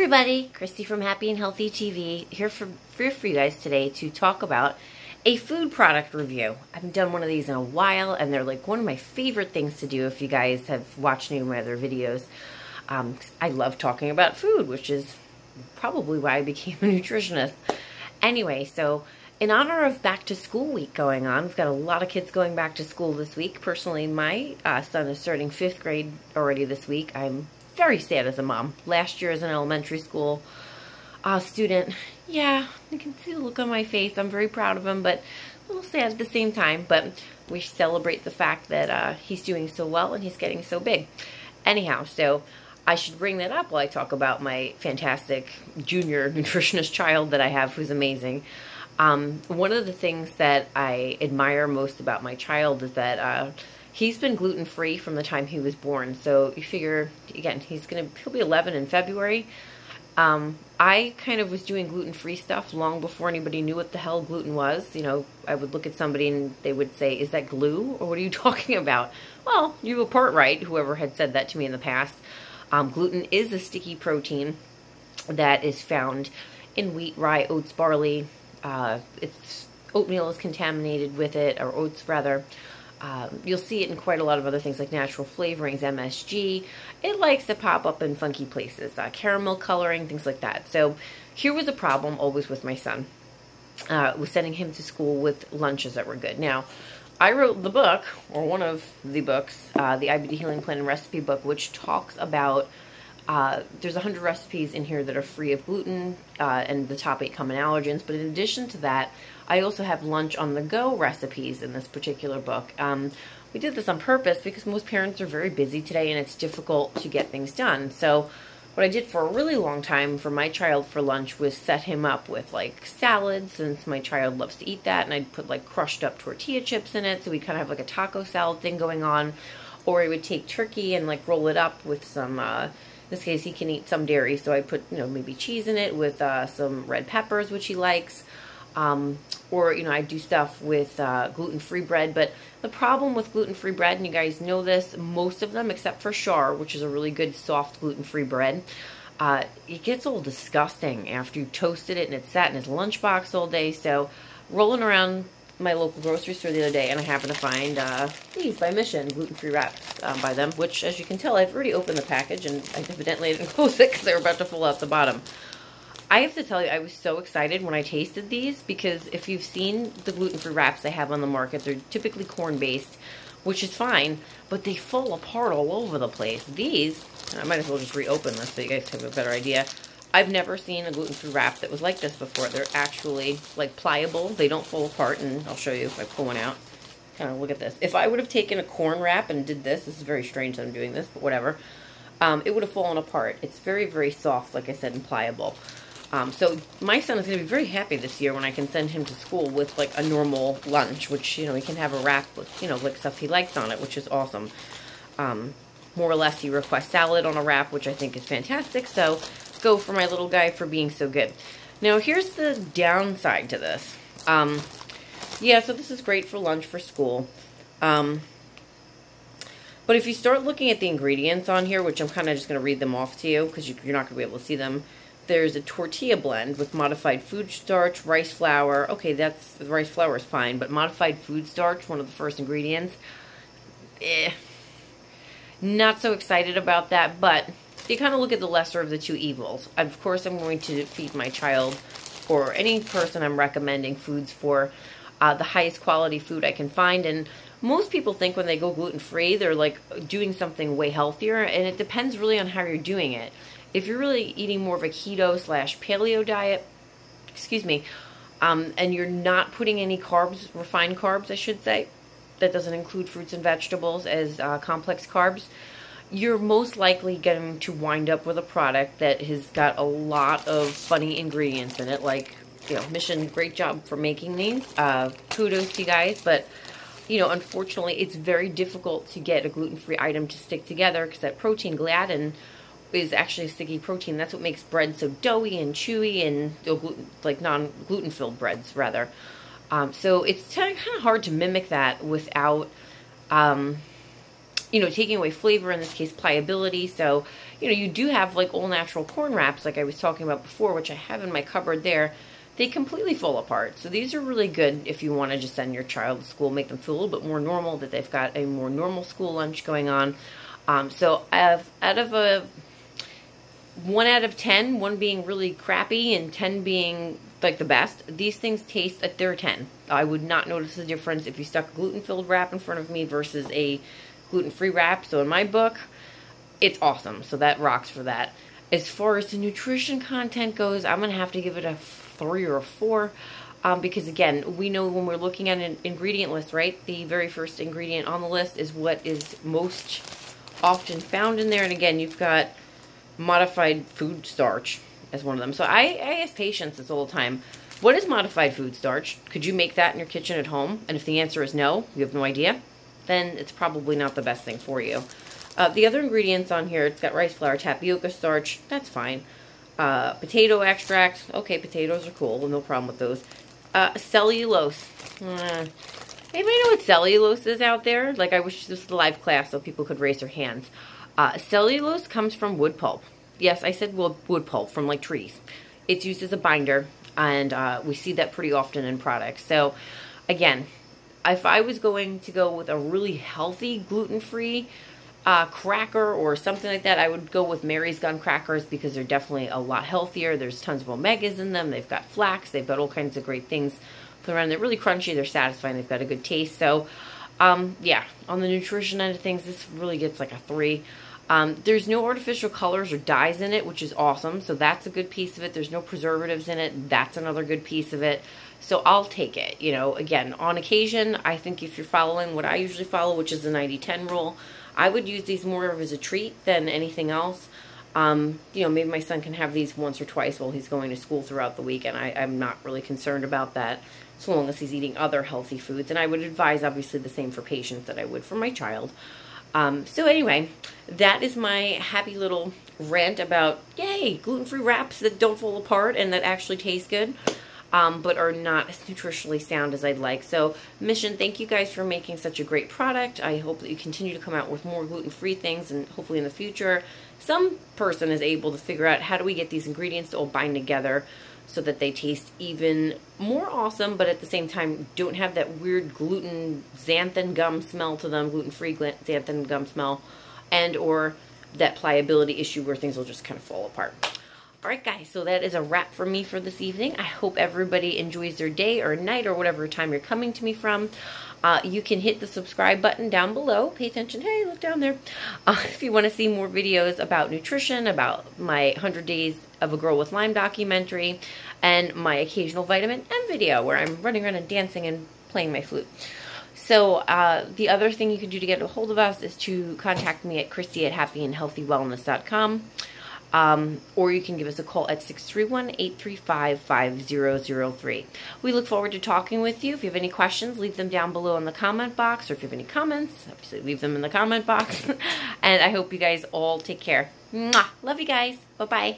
everybody, Christy from Happy and Healthy TV here for you guys today to talk about a food product review. I haven't done one of these in a while, and they're like one of my favorite things to do if you guys have watched any of my other videos. I love talking about food, which is probably why I became a nutritionist. Anyway, so in honor of back to school week going on, we've got a lot of kids going back to school this week. Personally, my son is starting 5th grade already this week. I'm very sad as a mom. Last year as an elementary school student, yeah, you can see the look on my face. I'm very proud of him, but a little sad at the same time. But we celebrate the fact that he's doing so well and he's getting so big. Anyhow, so I should bring that up while I talk about my fantastic junior nutritionist child that I have, who's amazing. One of the things that I admire most about my child is that he's been gluten-free from the time he was born. So you figure, again, he'll be 11 in February. I kind of was doing gluten-free stuff long before anybody knew what the hell gluten was. You know, I would look at somebody and they would say, "Is that glue? Or what are you talking about?" Well, you were part right, whoever had said that to me in the past. Gluten is a sticky protein that is found in wheat, rye, oats, barley. Oatmeal is contaminated with it, or oats rather. You'll see it in quite a lot of other things like natural flavorings, MSG. It likes to pop up in funky places, caramel coloring, things like that. So here was a problem always with my son, was sending him to school with lunches that were good. Now, I wrote the book, or one of the books, the IBD Healing Plan and Recipe book, which talks about, there's 100 recipes in here that are free of gluten, and the top 8 common allergens. But in addition to that, I also have lunch on the go recipes in this particular book. We did this on purpose because most parents are very busy today and it's difficult to get things done. So what I did for a really long time for my child for lunch was set him up with like salads, since my child loves to eat that, and I'd put like crushed up tortilla chips in it, so we kind of have like a taco salad thing going on. Or I would take turkey and like roll it up with some, in this case he can eat some dairy, so I put, you know, maybe cheese in it with some red peppers, which he likes. Or, you know, I do stuff with gluten-free bread. But the problem with gluten-free bread, and you guys know this, most of them, except for Char, which is a really good soft gluten-free bread, it gets all disgusting after you've toasted it and it's sat in his lunchbox all day. So rolling around my local grocery store the other day, and I happened to find these by Mission, gluten-free wraps by them, which, as you can tell, I've already opened the package, and I evidently didn't close it because they were about to fall out the bottom. I have to tell you, I was so excited when I tasted these, because if you've seen the gluten-free wraps they have on the market, they're typically corn-based, which is fine, but they fall apart all over the place. These, and I might as well just reopen this so you guys have a better idea. I've never seen a gluten-free wrap that was like this before. They're actually, like, pliable. They don't fall apart, and I'll show you if I pull one out. Kind of look at this. If I would have taken a corn wrap and did this is very strange that I'm doing this, but whatever, it would have fallen apart. It's very, very soft, like I said, and pliable. So my son is going to be very happy this year when I can send him to school with like a normal lunch, which, you know, he can have a wrap with, you know, like stuff he likes on it, which is awesome. More or less he requests salad on a wrap, which I think is fantastic. So go for my little guy for being so good. Now here's the downside to this. Yeah, so this is great for lunch for school. But if you start looking at the ingredients on here, which I'm kind of just going to read them off to you because you're not going to be able to see them. There's a tortilla blend with modified food starch, rice flour. Okay, the rice flour is fine, but modified food starch, one of the first ingredients, not so excited about that. But you kind of look at the lesser of the two evils. Of course, I'm going to feed my child, or any person I'm recommending foods for, the highest quality food I can find. And most people think when they go gluten-free, they're like doing something way healthier, and it depends really on how you're doing it. If you're really eating more of a keto/paleo diet, excuse me, and you're not putting any carbs, refined carbs, I should say, that doesn't include fruits and vegetables as complex carbs, you're most likely going to wind up with a product that has got a lot of funny ingredients in it. Like, you know, Mission, great job for making these. Kudos to you guys, but, you know, unfortunately, it's very difficult to get a gluten-free item to stick together because that protein, gliadin, is actually a sticky protein. That's what makes bread so doughy and chewy, and like non-gluten filled breads rather. So it's kind of hard to mimic that without you know, taking away flavor, in this case pliability. So you know, you do have like all natural corn wraps like I was talking about before, which I have in my cupboard there. They completely fall apart. So these are really good if you want to just send your child to school, make them feel a little bit more normal, that they've got a more normal school lunch going on. So out of a 1 out of 10, 1 being really crappy and 10 being like the best, these things taste at their 10. I would not notice the difference if you stuck a gluten-filled wrap in front of me versus a gluten-free wrap. So in my book, it's awesome. So that rocks for that. As far as the nutrition content goes, I'm going to have to give it a 3 or a 4. Because again, we know when we're looking at an ingredient list, right? The very first ingredient on the list is what is most often found in there. And again, you've got modified food starch as one of them. So I ask patients this all the time, what is modified food starch? Could you make that in your kitchen at home? And if the answer is no, you have no idea, then it's probably not the best thing for you. The other ingredients on here, it's got rice flour, tapioca starch, that's fine. Potato extract, okay, potatoes are cool, no problem with those. Cellulose. Anybody know what cellulose is out there? Like, I wish this was a live class so people could raise their hands. Cellulose comes from wood pulp. Yes, I said wood pulp from like trees. It's used as a binder, and we see that pretty often in products. So, again, if I was going to go with a really healthy gluten-free cracker or something like that, I would go with Mary's Gun crackers because they're definitely a lot healthier. There's tons of omegas in them. They've got flax. They've got all kinds of great things put around. They're really crunchy. They're satisfying. They've got a good taste. So, yeah, on the nutrition end of things, this really gets like a 3. There's no artificial colors or dyes in it, which is awesome. So that's a good piece of it. There's no preservatives in it. That's another good piece of it. So I'll take it. You know, again, on occasion, I think if you're following what I usually follow, which is the 90-10 rule, I would use these more as a treat than anything else. You know, maybe my son can have these once or twice while he's going to school throughout the week, and I'm not really concerned about that, so long as he's eating other healthy foods. And I would advise, obviously, the same for patients that I would for my child. So anyway, that is my happy little rant about, yay, gluten-free wraps that don't fall apart and that actually taste good. But are not as nutritionally sound as I'd like. So, Mission, thank you guys for making such a great product. I hope that you continue to come out with more gluten-free things, and hopefully in the future, some person is able to figure out how do we get these ingredients to all bind together so that they taste even more awesome, but at the same time don't have that weird gluten xanthan gum smell to them, gluten-free xanthan gum smell, and or that pliability issue where things will just kind of fall apart. Alright guys, so that is a wrap for me for this evening. I hope everybody enjoys their day or night or whatever time you're coming to me from. You can hit the subscribe button down below. Pay attention. Hey, look down there. If you want to see more videos about nutrition, about my 100 Days of a Girl with Lyme documentary, and my occasional vitamin M video where I'm running around and dancing and playing my flute. So the other thing you can do to get a hold of us is to contact me at Christie@happyandhealthywellness.com. Or you can give us a call at 631-835-5003. We look forward to talking with you. If you have any questions, leave them down below in the comment box. Or if you have any comments, obviously leave them in the comment box. And I hope you guys all take care. Mwah! Love you guys. Bye-bye.